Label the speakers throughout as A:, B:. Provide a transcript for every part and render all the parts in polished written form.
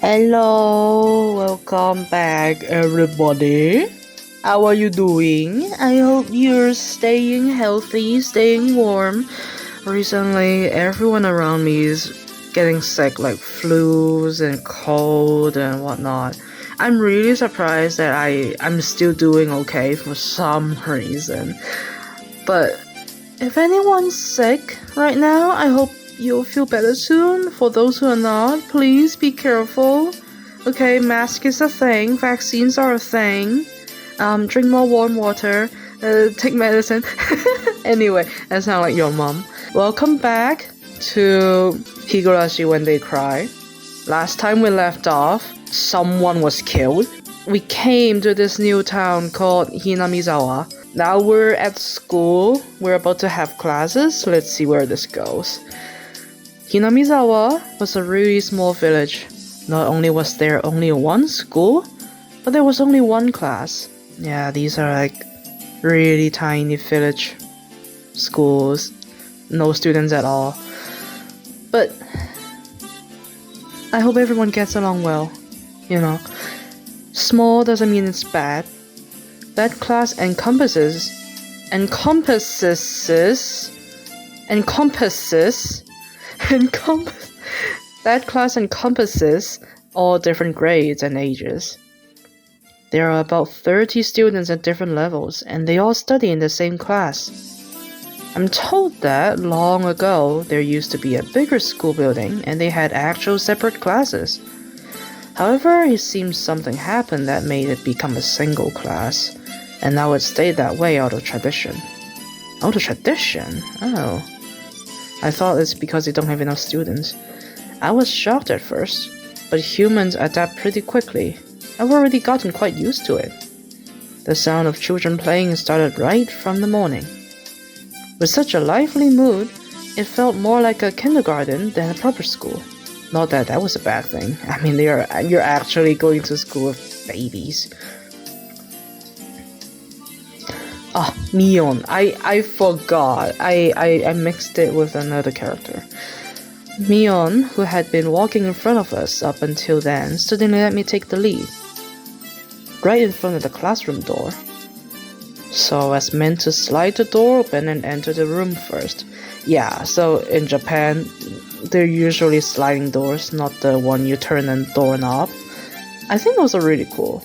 A: Hello, welcome back everybody. How are you doing? I hope you're staying healthy, staying warm. Recently, everyone around me is getting sick, like flus and cold and whatnot. I'm really surprised that I'm still doing okay for some reason. But if anyone's sick right now, I hope you'll feel better soon. For those who are not, please be careful. Okay, mask is a thing, vaccines are a thing. Drink more warm water, take medicine. Anyway, that sounds like your mom. Welcome back to Higurashi When They Cry. Last time we left off, someone was killed. We came to this new town called Hinamizawa. Now we're at school. We're about to have classes. Let's see where this goes. Hinamizawa was a really small village. Not only was there only one school, but there was only one class. Yeah, these are like really tiny village schools. No students at all. But I hope everyone gets along well. You know, small doesn't mean it's bad. That class encompasses that class encompasses all different grades and ages. There are about 30 students at different levels, and they all study in the same class. I'm told that long ago there used to be a bigger school building and they had actual separate classes. However, it seems something happened that made it become a single class, and now it stayed that way out of tradition. Out of tradition? Oh. I thought it's because they don't have enough students. I was shocked at first, but humans adapt pretty quickly. I've already gotten quite used to it. The sound of children playing started right from the morning. With such a lively mood, it felt more like a kindergarten than a proper school. Not that that was a bad thing. I mean, you're actually going to school with babies. Ah, Mion. I forgot. I mixed it with another character. Mion, who had been walking in front of us up until then, suddenly let me take the lead. Right in front of the classroom door. So I was meant to slide the door open and enter the room first. Yeah, so in Japan, they're usually sliding doors, not the one you turn and doorknob. I think those are really cool.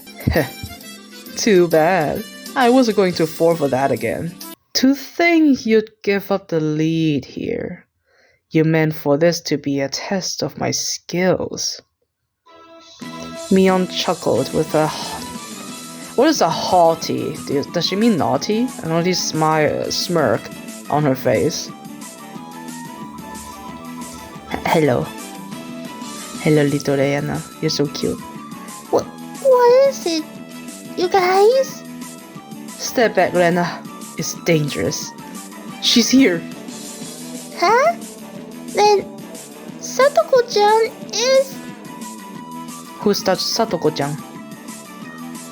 A: Too bad. I wasn't going to fall for that again. To think you'd give up the lead here. You meant for this to be a test of my skills. Mion chuckled with a... What is a haughty? Does she mean naughty? An naughty smirk on her face. Hello. Hello, little Rena. You're so cute.
B: What is it? You guys?
A: Step back, Rena. It's dangerous. She's here.
B: Huh? Then Satoko-chan is...
A: Who's that Satoko-chan?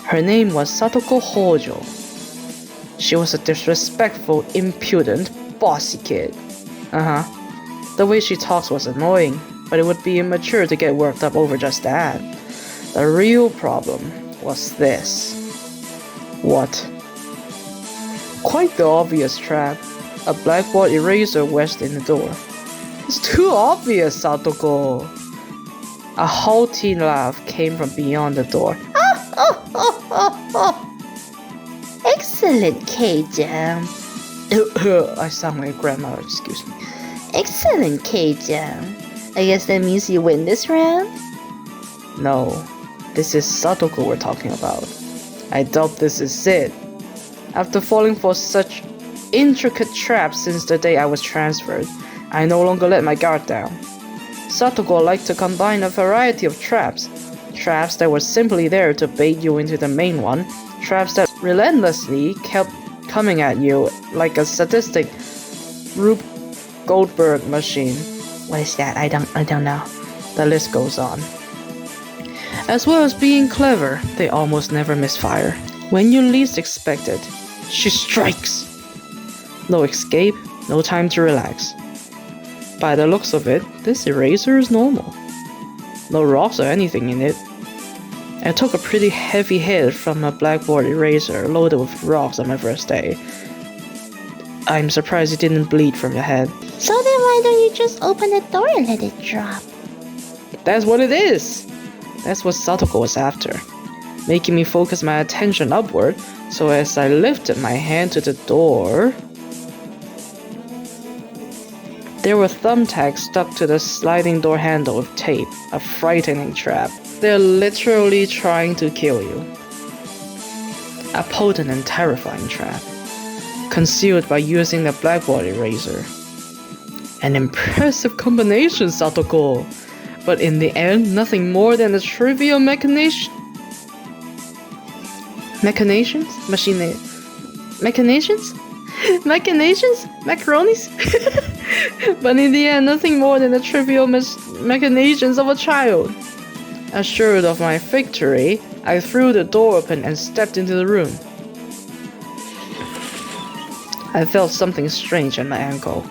A: Her name was Satoko Hojo. She was a disrespectful, impudent, bossy kid. The way she talks was annoying, but it would be immature to get worked up over just that. The real problem was this. What? Quite the obvious trap. A blackboard eraser wedged in the door. It's too obvious, Satoko. A haughty laugh came from beyond the door.
B: Excellent, Keiichi.
A: I sound like grandma, excuse me.
B: Excellent, Keiichi. I guess that means you win this round?
A: No, this is Satoko we're talking about. I doubt this is it. After falling for such intricate traps since the day I was transferred, I no longer let my guard down. Satoko liked to combine a variety of traps. Traps that were simply there to bait you into the main one. Traps that relentlessly kept coming at you like a sadistic Rube Goldberg machine.
B: What is that? I don't know.
A: The list goes on. As well as being clever, they almost never misfire. When you least expect it, she strikes. No escape, no time to relax. By the looks of it, this eraser is normal. no rocks or anything in it. I took a pretty heavy hit from a blackboard eraser loaded with rocks on my first day. I'm surprised it didn't bleed from your head.
B: So then why don't you just open the door and let it drop?
A: That's what it is! That's what Satoko was after, making me focus my attention upward, so as I lifted my hand to the door, there were thumbtacks stuck to the sliding door handle with tape, a frightening trap. They're literally trying to kill you. A potent and terrifying trap, concealed by using the blackboard eraser. An impressive combination, Satoko! But in the end, nothing more than a trivial machinations? Macaronis? But in the end, nothing more than the trivial machinations of a child. Assured of my victory, I threw the door open and stepped into the room. I felt something strange at my ankle.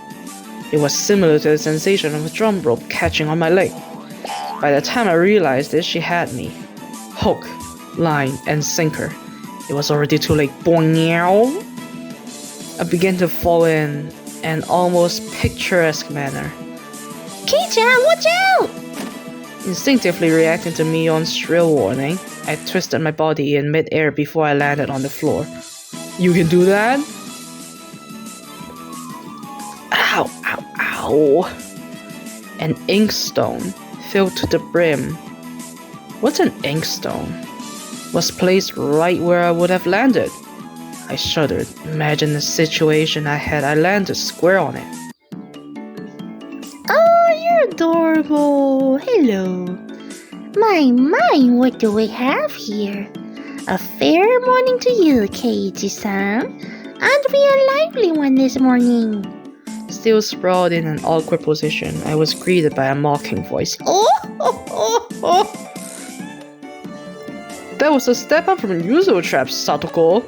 A: It was similar to the sensation of a drum rope catching on my leg. By the time I realized it, she had me. Hook, line, and sinker. It was already too late. Boing! I began to fall in an almost picturesque manner.
B: Keiichi, watch out!
A: Instinctively reacting to Mion's shrill warning, I twisted my body in mid-air before I landed on the floor. You can do that? Ow, ow, ow. An inkstone, filled to the brim. What's an inkstone? Was placed right where I would have landed. I shuddered. Imagine the situation I landed square on it.
B: Oh, you're adorable. Hello. My, what do we have here? A fair morning to you, Keiichi-san. Aren't we a lively one this morning?
A: Still sprawled in an awkward position, I was greeted by a mocking voice.
B: Oh.
A: That was a step up from usual traps, Satoko.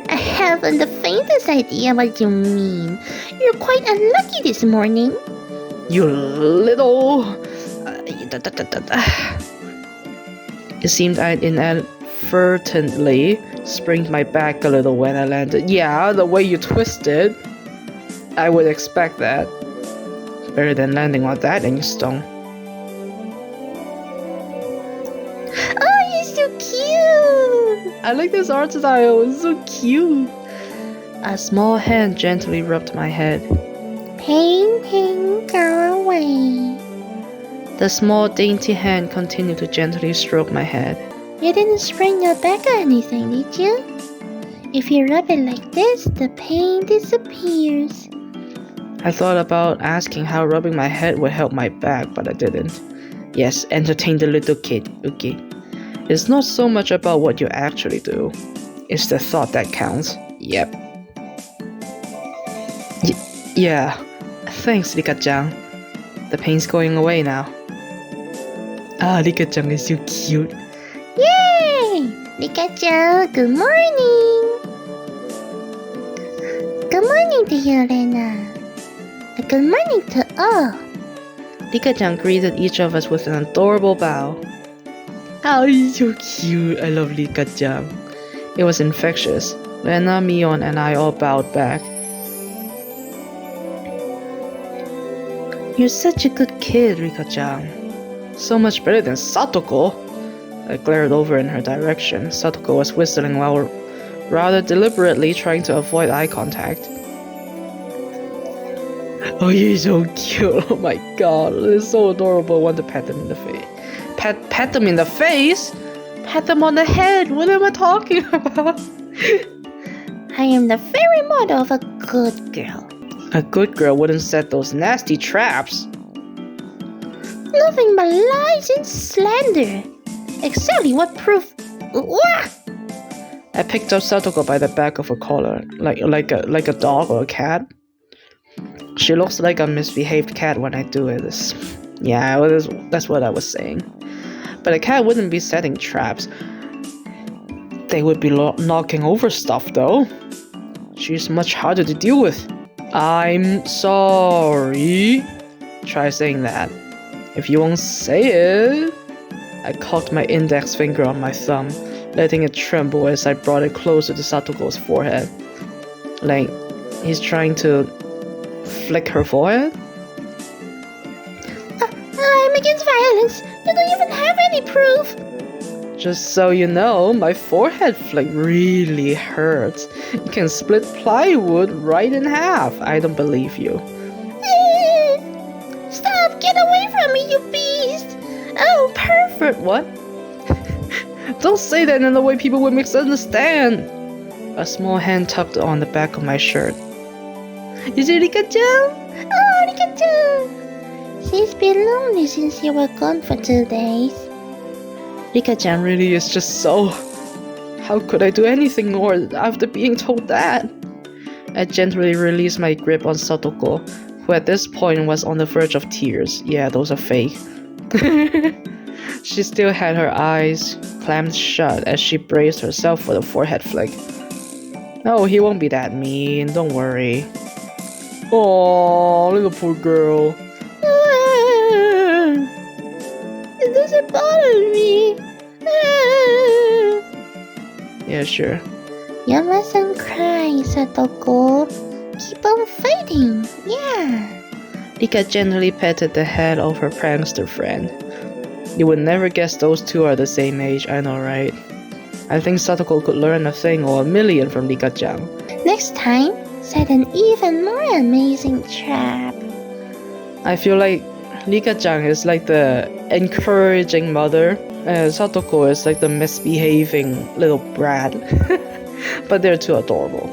B: I haven't the faintest idea what you mean. You're quite unlucky this morning.
A: You little... It seemed I'd inadvertently sprained my back a little when I landed. Yeah, the way you twisted. I would expect that. Better than landing on that inkstone.
B: Oh, you're so cute!
A: I like this art style, it's so cute. A small hand gently rubbed my head.
B: Pain, go away.
A: The small dainty hand continued to gently stroke my head.
B: You didn't sprain your back or anything, did you? If you rub it like this, the pain disappears.
A: I thought about asking how rubbing my head would help my back, but I didn't. Yes, entertain the little kid, okay? It's not so much about what you actually do. It's the thought that counts. Yep. Yeah. Thanks, Rika-chan. The pain's going away now. Ah, Rika-chan is so cute.
B: Yay! Rika-chan, good morning! Good morning to you, Rena. Good morning to all.
A: Rika-chan greeted each of us with an adorable bow. Oh, he's so cute. I love Rika-chan. It was infectious. Rena, Mion, and I all bowed back. You're such a good kid, Rika-chan. So much better than Satoko. I glared over in her direction. Satoko was whistling while rather deliberately trying to avoid eye contact. Oh, you're so cute. Oh my god, it's so adorable. I want to pat them in the face. Pat them in the face? Pat them on the head. What am I talking about?
B: I am the very model of a good girl.
A: A good girl wouldn't set those nasty traps.
B: Nothing but lies and slander. Exactly what proof.
A: I picked up Satoko by the back of her collar, like a dog or a cat. She looks like a misbehaved cat when I do it. Yeah, that's what I was saying. But a cat wouldn't be setting traps. They would be knocking over stuff, though. She's much harder to deal with. I'm sorry. Try saying that. If you won't say it... I cocked my index finger on my thumb, letting it tremble as I brought it closer to Satoko's forehead. Like, he's trying to flick her forehead?
B: I'm against violence. You don't even have any proof.
A: Just so you know, my forehead flick really hurts. You can split plywood right in half. I don't believe you.
B: Stop! Get away from me, you beast! Oh, perfect!
A: What? Don't say that in a way people would misunderstand. A small hand tucked on the back of my shirt. Is it Rika-chan?
B: Oh, Rika-chan! She's been lonely since you were gone for 2 days.
A: Rika-chan really is just so... How could I do anything more after being told that? I gently released my grip on Satoko, who at this point was on the verge of tears. Yeah, those are fake. She still had her eyes clamped shut as she braced herself for the forehead flick. No, he won't be that mean, don't worry. Aww, little poor girl.
B: It doesn't bother me.
A: Yeah, sure.
B: You mustn't cry, Satoko. Keep on fighting, yeah.
A: Rika gently patted the head of her prankster friend. You would never guess those two are the same age, I know, right? I think Satoko could learn a thing or a million from Rika-chan.
B: Next time, set an even more amazing trap.
A: I feel like Rika-chan is like the encouraging mother, and Satoko is like the misbehaving little brat. But they're too adorable.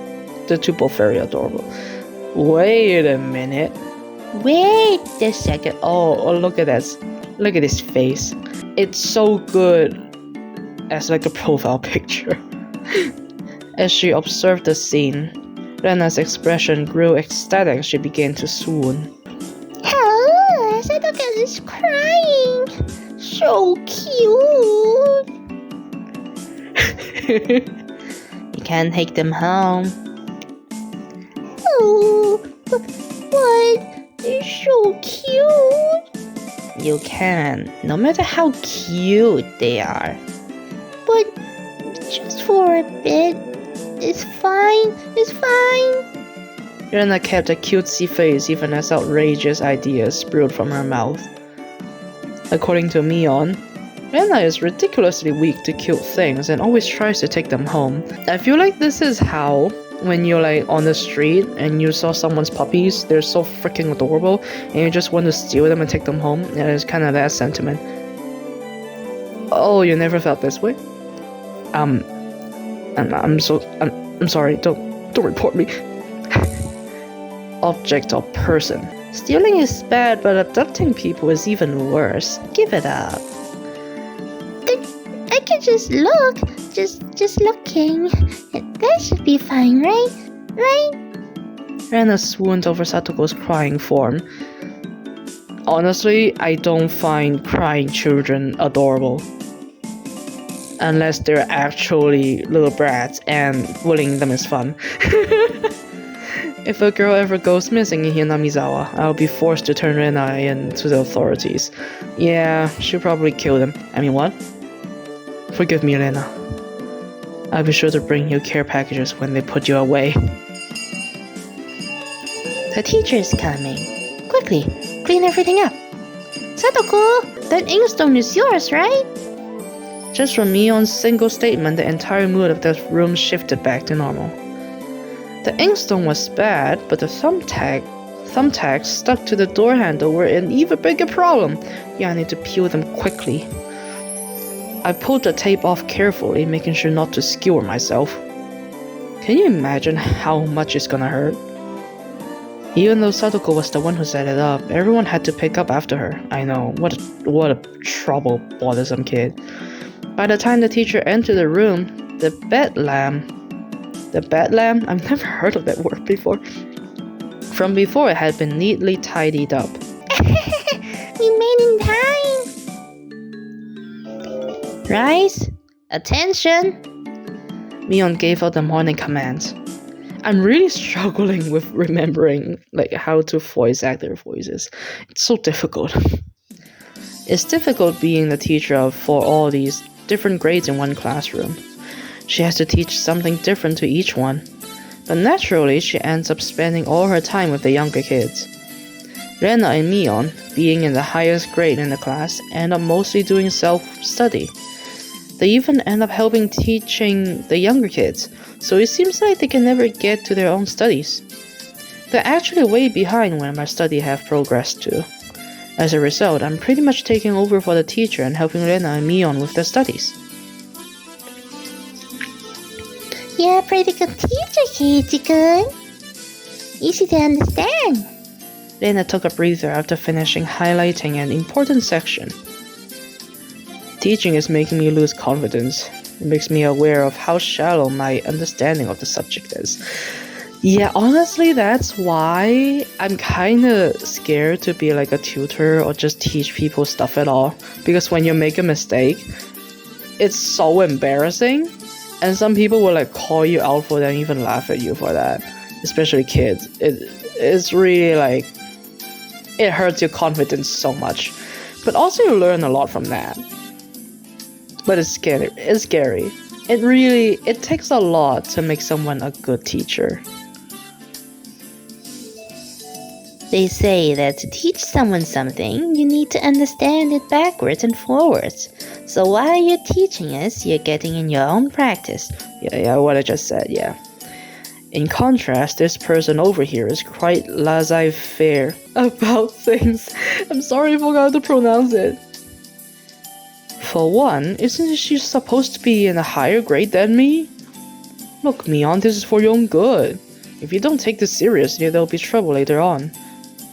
A: They're two both very adorable. Wait a minute. Wait a second. Oh, look at this. Look at his face. It's so good as like a profile picture. As she observed the scene, Rena's expression grew ecstatic. She began to swoon.
B: Oh, Satoko is crying. So cute.
A: You can't take them home.
B: Oh, but they're so cute.
A: You can, no matter how cute they are.
B: But just for a bit. It's fine. It's fine.
A: Rena kept a cutesy face even as outrageous ideas spewed from her mouth. According to Mion, Rena is ridiculously weak to cute things and always tries to take them home. I feel like this is how, when you're like on the street and you saw someone's puppies, they're so freaking adorable, and you just want to steal them and take them home, and it's kind of that sentiment. Oh, you never felt this way? I'm sorry, don't report me. Object or person. Stealing is bad, but abducting people is even worse. Give it up.
B: I can just look. Just looking. That should be fine, right? Right?
A: Rena swooned over Satoko's crying form. Honestly, I don't find crying children adorable. Unless they're actually little brats and bullying them is fun. If a girl ever goes missing in Hinamizawa, I'll be forced to turn Rena in to the authorities. Yeah, she'll probably kill them. I mean, what? Forgive me, Rena. I'll be sure to bring you care packages when they put you away.
B: The teacher's coming. Quickly, clean everything up. Satoko, that inkstone is yours, right?
A: Just from Mion's single statement, the entire mood of the room shifted back to normal. The inkstone was bad, but the thumbtacks stuck to the door handle were an even bigger problem. Yeah, I need to peel them quickly. I pulled the tape off carefully, making sure not to skewer myself. Can you imagine how much it's gonna hurt? Even though Satoko was the one who set it up, everyone had to pick up after her. I know, what a trouble bothersome kid. By the time the teacher entered the room, the bedlam? I've never heard of that word before. From before, it had been neatly tidied up.
B: We made in time.
A: Rise! Attention! Mion gave out the morning commands. I'm really struggling with remembering how to voice act their voices. It's so difficult. It's difficult being the teacher for all these different grades in one classroom. She has to teach something different to each one, but naturally she ends up spending all her time with the younger kids. Rena and Mion, being in the highest grade in the class, end up mostly doing self-study. They even end up helping teaching the younger kids, so it seems like they can never get to their own studies. They're actually way behind where my study have progressed to. As a result, I'm pretty much taking over for the teacher and helping Rena and Mion with their studies.
B: You're a pretty good teacher, Keiichi-kun. Easy to understand.
A: Rena took a breather after finishing highlighting an important section. Teaching is making me lose confidence. It makes me aware of how shallow my understanding of the subject is. Yeah, honestly, that's why I'm kinda scared to be like a tutor or just teach people stuff at all. Because when you make a mistake, it's so embarrassing. And some people will like call you out for that and even laugh at you for that. Especially kids. It's really like, it hurts your confidence so much. But also you learn a lot from that. But it's scary. It takes a lot to make someone a good teacher.
B: They say that to teach someone something, you need to understand it backwards and forwards. So while you're teaching us, you're getting in your own practice.
A: Yeah, what I just said, yeah. In contrast, this person over here is quite laissez-faire about things. I'm sorry I forgot to pronounce it. For one, isn't she supposed to be in a higher grade than me? Look, Mion, this is for your own good. If you don't take this seriously, there'll be trouble later on.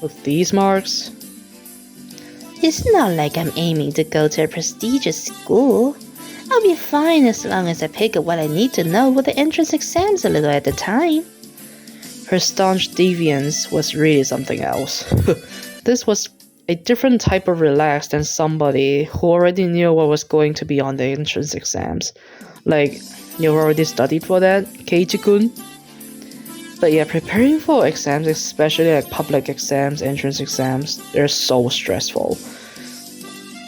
A: With these marks...
B: It's not like I'm aiming to go to a prestigious school. I'll be fine as long as I pick up what I need to know with the entrance exams a little at a time.
A: Her staunch defiance was really something else. This was a different type of relaxed than somebody who already knew what was going to be on the entrance exams. Like, you already studied for that, Keiichi-kun? But yeah, preparing for exams, especially like public exams, entrance exams, they're so stressful.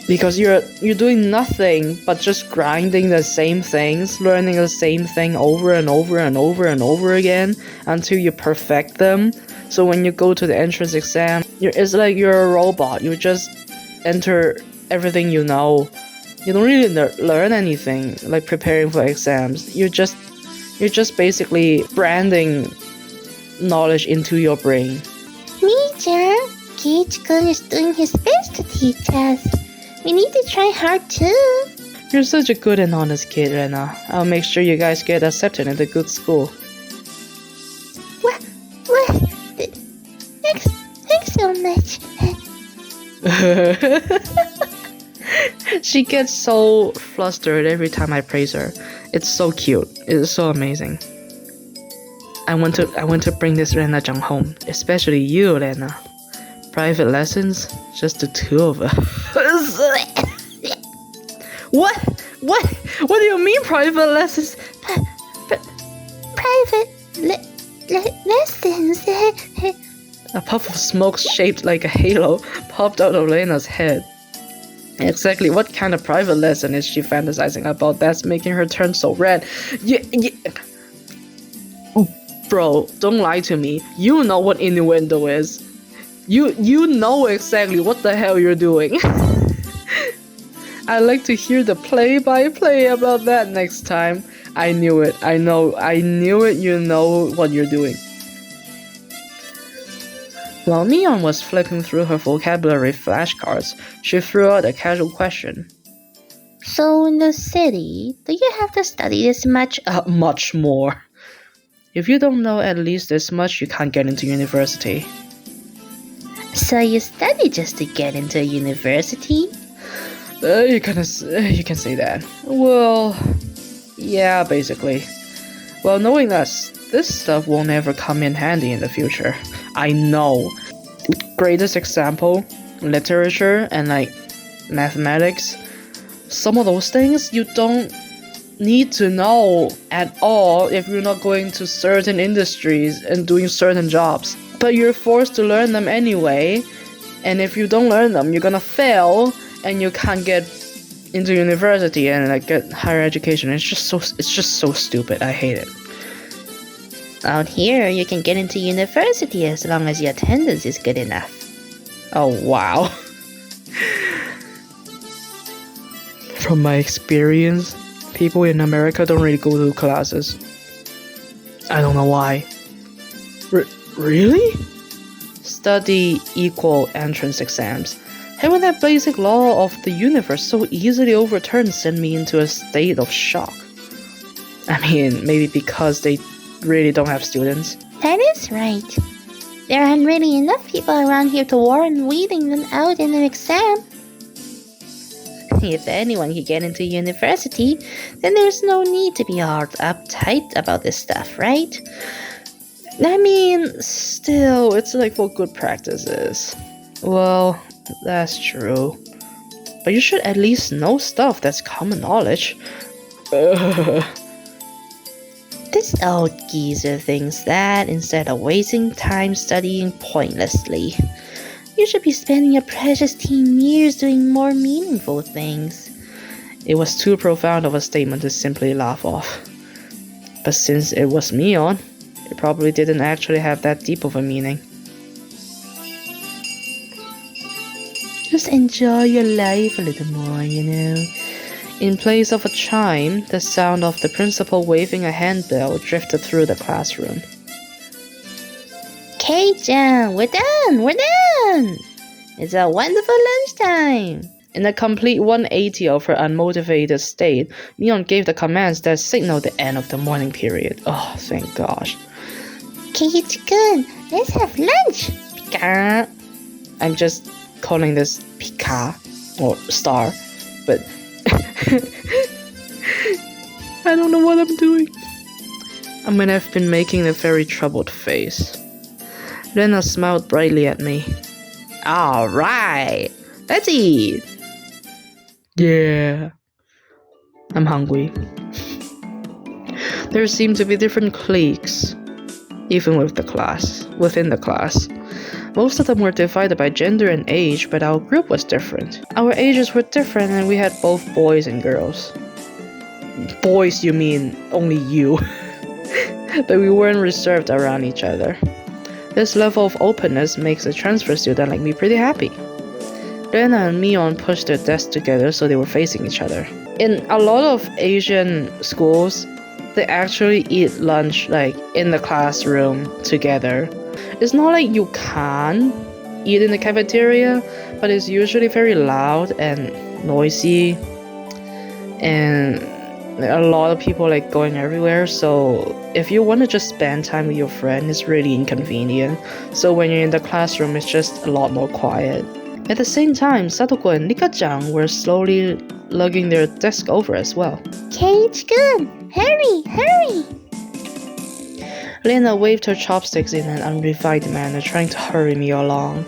A: Because you're doing nothing but just grinding the same things, learning the same thing over and over and over and over again until you perfect them. So when you go to the entrance exam, it's like you're a robot. You just enter everything you know. You don't really learn anything like preparing for exams. You're just basically branding knowledge into your brain.
B: Me-chan, Keiichi-kun is doing his best to teach us. We need to try hard too.
A: You're such a good and honest kid, Rena. I'll make sure you guys get accepted into good school.
B: What? Thanks so much.
A: She gets so flustered every time I praise her. It's so cute. It's so amazing. I want to bring this Rena-chan home, especially you, Rena. Private lessons, just the two of us. What? What do you mean private lessons?
B: Private lessons.
A: A puff of smoke shaped like a halo popped out of Lena's head. Exactly what kind of private lesson is she fantasizing about that's making her turn so red? Yeah. Bro, don't lie to me. You know what innuendo is. You know exactly what the hell you're doing. I'd like to hear the play-by-play about that next time. I knew it. I knew it. You know what you're doing. While Mion was flipping through her vocabulary flashcards, she threw out a casual question.
B: So in the city, do you have to study this much?
A: Much more. If you don't know at least this much, you can't get into university.
B: So you study just to get into university?
A: You can say that. Well, yeah, basically. Well, knowing that this stuff won't ever come in handy in the future. I know. Greatest example, literature and like mathematics. Some of those things you don't need to know at all if you're not going to certain industries and doing certain jobs. But you're forced to learn them anyway, and if you don't learn them, you're gonna fail, and you can't get into university and like get higher education. It's just so stupid. I hate it.
B: Out here, you can get into university as long as your attendance is good enough.
A: Oh wow. From my experience, people in America don't really go to classes. I don't know why. Really? Study equal entrance exams. Having that basic law of the universe so easily overturned sent me into a state of shock. I mean, maybe because they really don't have students.
B: That is right. There aren't really enough people around here to warrant weeding them out in an exam. If anyone can get into university, then there's no need to be all uptight about this stuff, right?
A: I mean, still, it's like for good practices. Well, that's true. But you should at least know stuff that's common knowledge.
B: This old geezer thinks that instead of wasting time studying pointlessly, you should be spending your precious teen years doing more meaningful things.
A: It was too profound of a statement to simply laugh off. But since it was Mion, it probably didn't actually have that deep of a meaning.
B: Just enjoy your life a little more, you know.
A: In place of a chime, the sound of the principal waving a handbell drifted through the classroom.
B: Keiichi, we're done! It's a wonderful lunchtime!
A: In a complete 180 of her unmotivated state, Mion gave the commands that signaled the end of the morning period. Oh, thank gosh.
B: Keiichi-kun, let's have lunch!
A: Pika! I'm just calling this Pika, or star, but I don't know what I'm doing. I mean, I've been making a very troubled face. Rena smiled brightly at me. Alright, let's eat. Yeah, I'm hungry. There seemed to be different cliques, even within the class. Most of them were divided by gender and age, but our group was different. Our ages were different and we had both boys and girls. Boys, you mean only you. But we weren't reserved around each other. This level of openness makes a transfer student like me pretty happy. Rena and Mion pushed their desks together so they were facing each other. In a lot of Asian schools, they actually eat lunch like in the classroom together. It's not like you can't eat in the cafeteria, but it's usually very loud and noisy, and a lot of people like going everywhere. So if you want to just spend time with your friend, it's really inconvenient. So when you're in the classroom, it's just a lot more quiet. At the same time, Satoko and Nika-chan were slowly lugging their desk over as well.
B: Keiichi-kun, hurry!
A: Lena waved her chopsticks in an unrefined manner, trying to hurry me along.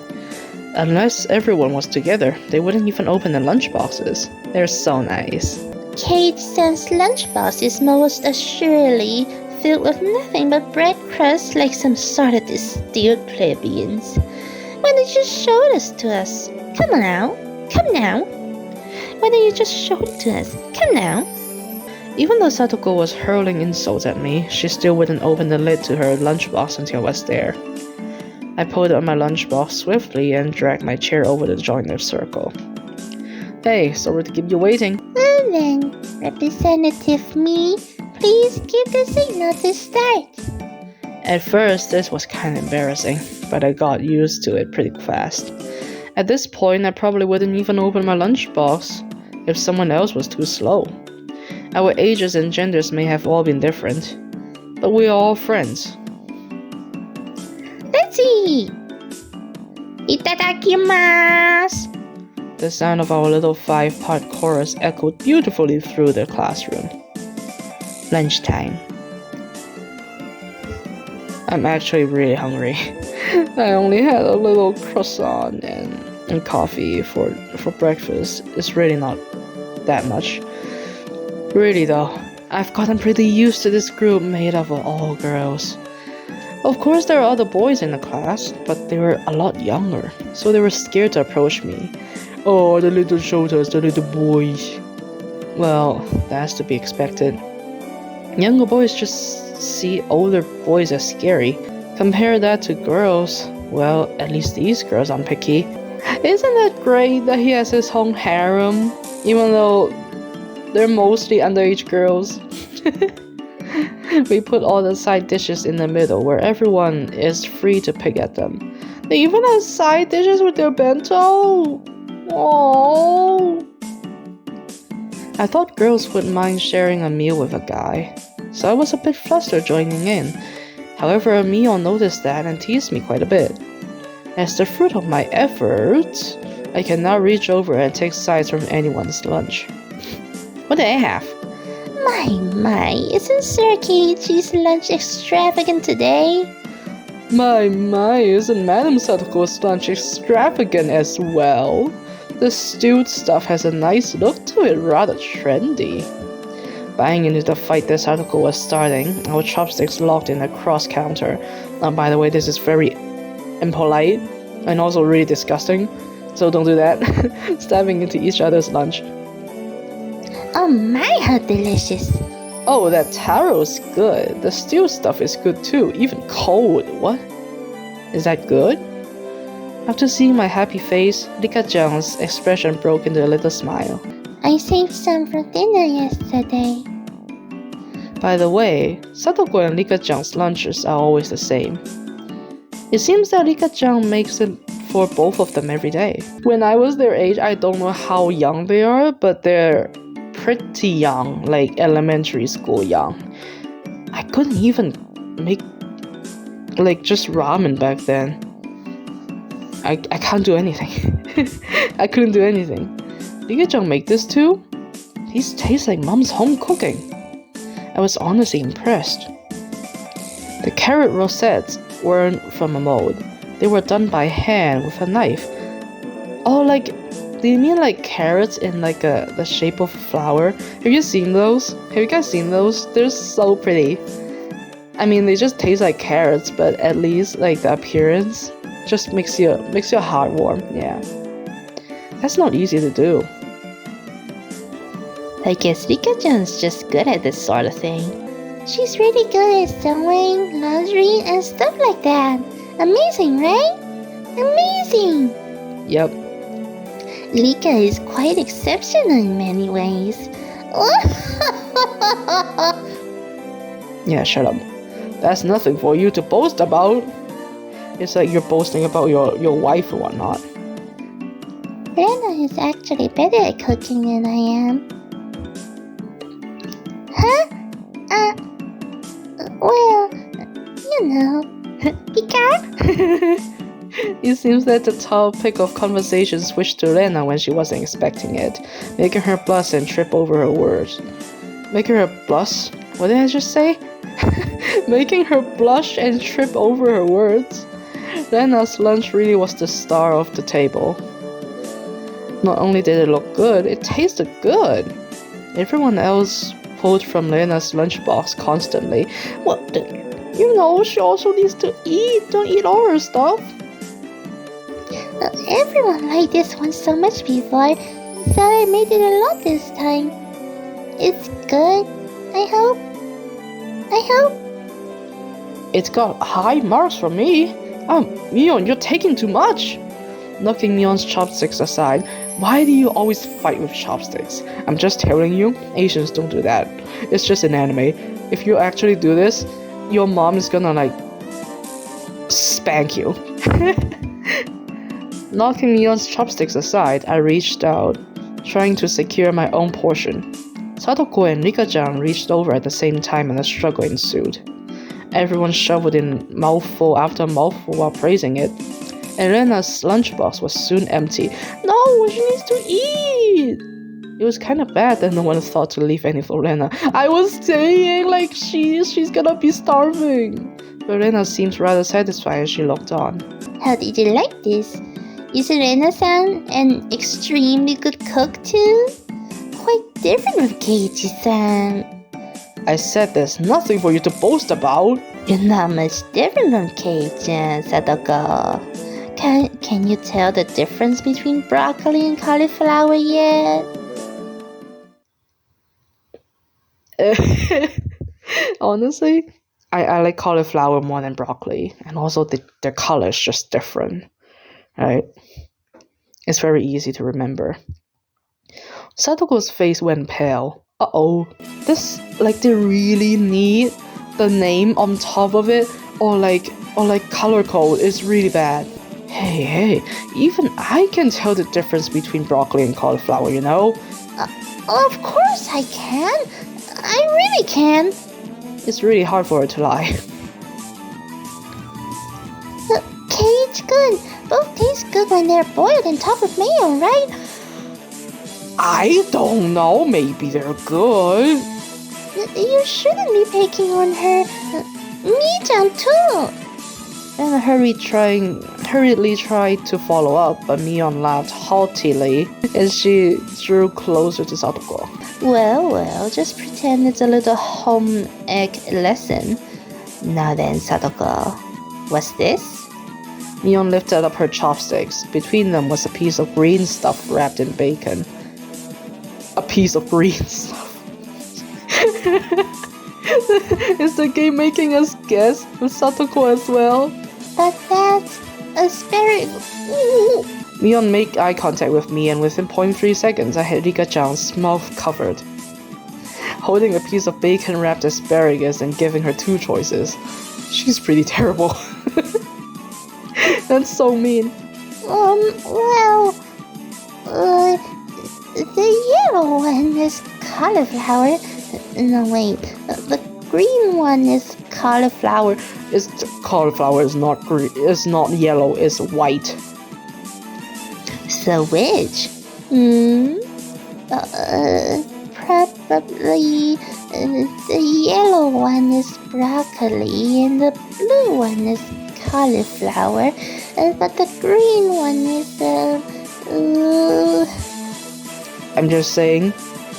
A: Unless everyone was together, they wouldn't even open the lunchboxes. They're so nice.
B: Keiichi-san's lunchbox is most assuredly filled with nothing but bread crusts like some sort of distilled plebeians. Why don't you show this to us? Come now. Why don't you just show it to us? Come now.
A: Even though Satoko was hurling insults at me, she still wouldn't open the lid to her lunchbox until I was there. I pulled out my lunchbox swiftly and dragged my chair over to join their circle. Hey, sorry to keep you waiting.
B: Well then, Representative Me, please give the signal to start.
A: At first, this was kind of embarrassing, but I got used to it pretty fast. At this point, I probably wouldn't even open my lunchbox if someone else was too slow. Our ages and genders may have all been different, but we are all friends.
B: Let's eat! Itadakimasu!
A: The sound of our little 5-part chorus echoed beautifully through the classroom. Lunchtime. I'm actually really hungry. I only had a little croissant and coffee for breakfast. It's really not that much. Really though, I've gotten pretty used to this group made up of all girls. Of course there are other boys in the class, but they were a lot younger, so they were scared to approach me. Oh, the little shoulders, the little boys. Well, that's to be expected. Younger boys just see older boys as scary. Compare that to girls. Well, at least these girls aren't picky. Isn't that great that he has his own harem? Even though they're mostly underage girls. We put all the side dishes in the middle where everyone is free to pick at them. They even have side dishes with their bento. Oh. I thought girls wouldn't mind sharing a meal with a guy, so I was a bit flustered joining in. However, Mion noticed that and teased me quite a bit. As the fruit of my efforts, I can now reach over and take sides from anyone's lunch. What do I have?
B: My, isn't Sir Keiichi's lunch extravagant today?
A: My, isn't Madame Satoko's lunch extravagant as well? The stewed stuff has a nice look to it, rather trendy. Banging into the fight that Satoko was starting, our chopsticks locked in a cross counter. By the way, this is very impolite and also really disgusting, so don't do that. Stabbing into each other's lunch.
B: Oh my, how delicious!
A: Oh, that taro's good. The stewed stuff is good too, even cold. What? Is that good? After seeing my happy face, Rika-chan's expression broke into a little smile.
B: I saved some for dinner yesterday.
A: By the way, Satoko and Rika-chan's lunches are always the same. It seems that Rika-chan makes it for both of them every day. When I was their age, I don't know how young they are, but they're pretty young, like elementary school young. I couldn't even make just ramen back then. I can't do anything. I couldn't do anything. Rika-chan make this too? These taste like mom's home cooking. I was honestly impressed. The carrot rosettes weren't from a mold. They were done by hand with a knife. Oh, like, do you mean like carrots in like the shape of a flower? Have you seen those? Have you guys seen those? They're so pretty. I mean, they just taste like carrots, but at least like the appearance just makes your heart warm. Yeah, that's not easy to do.
B: I guess Rika-chan's just good at this sort of thing. She's really good at sewing, laundry, and stuff like that. Amazing, right? Amazing!
A: Yep.
B: Rika is quite exceptional in many ways.
A: Yeah, shut up. That's nothing for you to boast about. It's like you're boasting about your wife or whatnot.
B: Rena is actually better at cooking than I am. Huh? Well, you know. Pika?
A: It seems that the topic of conversation switched to Rena when she wasn't expecting it, making her blush and trip over her words. Making her blush? What did I just say? Making her blush and trip over her words. Rena's lunch really was the star of the table. Not only did it look good, it tasted good. Everyone else pulled from Rena's lunchbox constantly. What the? You know, she also needs to eat. Don't eat all her stuff.
B: Everyone liked this one so much before, so I made it a lot this time. It's good, I hope.
A: It's got high marks from me. Mion, you're taking too much. Knocking Mion's chopsticks aside, why do you always fight with chopsticks? I'm just telling you, Asians don't do that. It's just an anime. If you actually do this, your mom is gonna like spank you. Knocking Mion's chopsticks aside, I reached out, trying to secure my own portion. Satoko and Rika-chan reached over at the same time and a struggle ensued. Everyone shoveled in mouthful after mouthful while praising it. And Rena's lunchbox was soon empty. No, she needs to eat! It was kind of bad that no one thought to leave any for Rena. I was saying, like, she's gonna be starving. But Rena seems rather satisfied as she looked on.
B: How did you like this? Is Rena-san an extremely good cook too? Quite different from Keiichi-san.
A: I said there's nothing for you to boast about.
B: You're not much different from Keiichi, Sadoko. Can you tell the difference between broccoli and cauliflower yet?
A: Honestly, I like cauliflower more than broccoli, and also the color is just different, right? It's very easy to remember. Satoko's face went pale. Uh-oh. They really need the name on top of it, or color code is really bad. Hey, even I can tell the difference between broccoli and cauliflower, you know?
B: Of course I can. I really can.
A: It's really hard for her to lie.
B: Keiichi-kun, both taste good when they're boiled on top of mayo, right?
A: I don't know, maybe they're good.
B: You shouldn't be picking on her. Me-chan too.
A: And hurriedly tried to follow up, but Mion laughed haughtily as she drew closer to Satoko.
B: Well, just pretend it's a little home ec lesson. Now then, Satoko, what's this?
A: Mion lifted up her chopsticks. Between them was a piece of green stuff wrapped in bacon. A piece of green stuff. Is the game making us guess with Satoko as well?
B: But that's asparagus.
A: Mion made eye contact with me, and within 0.3 seconds I had Rika-chan's mouth covered, holding a piece of bacon-wrapped asparagus and giving her two choices. She's pretty terrible. That's so mean.
B: The yellow one is cauliflower. No, wait. The green one is cauliflower.
A: Cauliflower is not green. It's not yellow. It's white.
B: So which? Probably the yellow one is broccoli and the blue one is cauliflower, but the green one is
A: I'm just saying,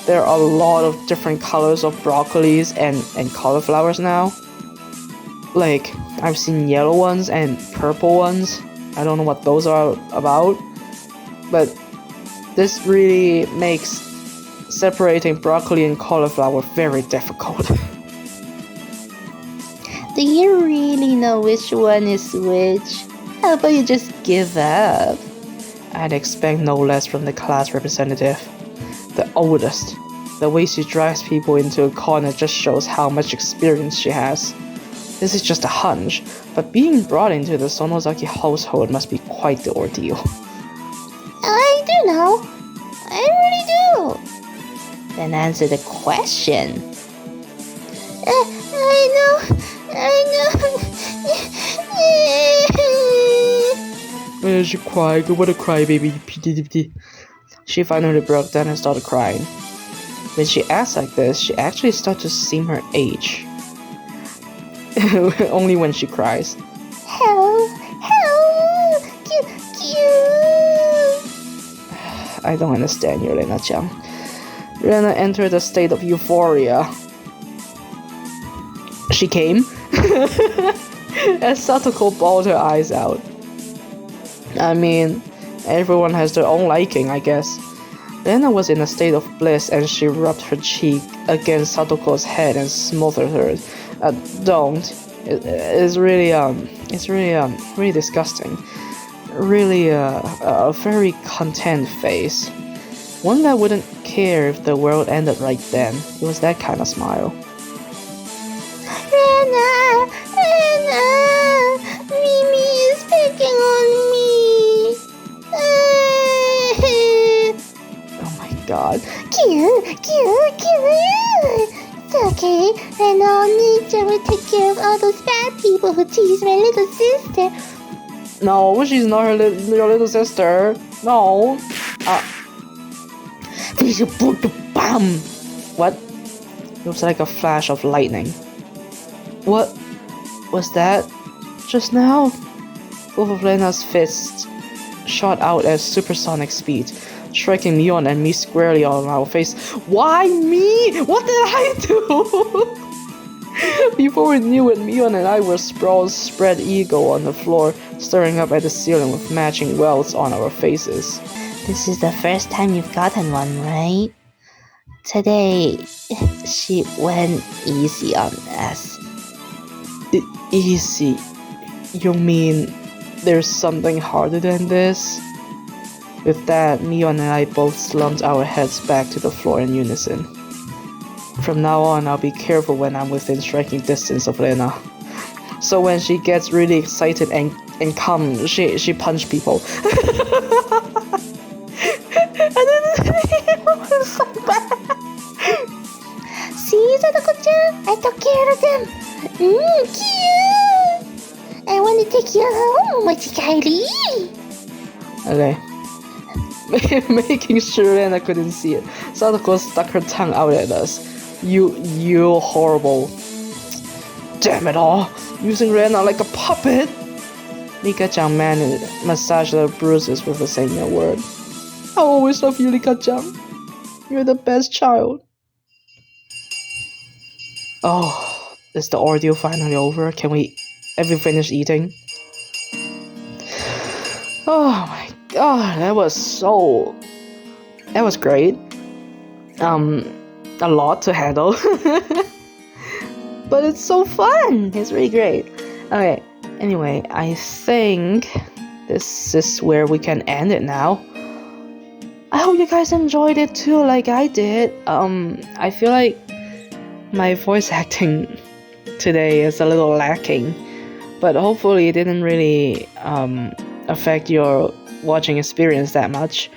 A: there are a lot of different colors of broccolis and cauliflowers now. Like, I've seen yellow ones and purple ones. I don't know what those are about. But this really makes separating broccoli and cauliflower very difficult.
B: Do you really know which one is which? How about you just give up?
A: I'd expect no less from the class representative. The oldest. The way she drives people into a corner just shows how much experience she has. This is just a hunch, but being brought into the Sonozaki household must be quite the ordeal.
B: I do know. I really do. Then answer the question. I know.
A: She cried. What a crybaby. She finally broke down and started crying. When she acts like this, she actually starts to seem her age. Only when she cries.
B: Help! Cute!
A: I don't understand you, Rena-chan. Rena entered a state of euphoria. She came? As Satoko bawled her eyes out. I mean, everyone has their own liking, I guess. Rena was in a state of bliss and she rubbed her cheek against Satoko's head and smothered her. Don't. It's really disgusting. Really a very content face. One that wouldn't care if the world ended right then. It was that kind of smile.
B: Rena! Mimi is picking on me!
A: Oh my god.
B: Cute! It's okay. Rena Oni-chan will take care of all those bad people who tease my little sister.
A: No, she's not your little sister. No. Bam! What? It was like a flash of lightning. What was that just now? Both of Rena's fists shot out at supersonic speed, striking Mion and me squarely on our face. Why me? What did I do? Before we knew it, Mion and I were sprawled spread eagle on the floor, staring up at the ceiling with matching welts on our faces.
B: This is the first time you've gotten one, right? Today, she went easy on us.
A: Easy? You mean there's something harder than this? With that, Mion and I both slumped our heads back to the floor in unison. From now on, I'll be careful when I'm within striking distance of Rena. So when she gets really excited and calm, she punch people. And then it was so bad.
B: See, Sadako-chan, I took care of them. Cute. I want to take you home, Mochikari.
A: Okay. Making sure Rena couldn't see it, Sadako stuck her tongue out at us. You horrible. Damn it all. Using Rena like a puppet. Lika-chan massaged her bruises with a single word. I always love you, Lika-chan. You're the best child. Oh, is the ordeal finally over? Have we finished eating? Oh my god, that was great. A lot to handle. But it's so fun. It's really great. Okay, anyway, I think this is where we can end it now. I hope you guys enjoyed it too, like I did. I feel like my voice acting today is a little lacking, but hopefully it didn't really affect your watching experience that much.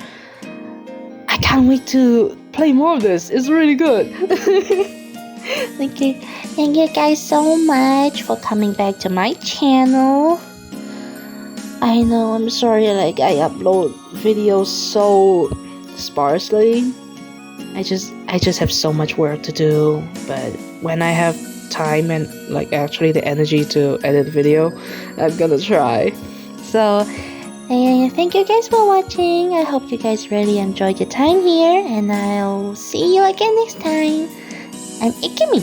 A: I can't wait to play more of this. It's really good.
B: Thank you guys so much for coming back to my channel. I know, I'm sorry, I upload videos so sparsely. I just have so much work to do, but when I have time and actually the energy to edit video, I'm gonna try. So thank you guys for watching. I hope you guys really enjoyed your time here, and I'll see you again next time. I'm Ikimi.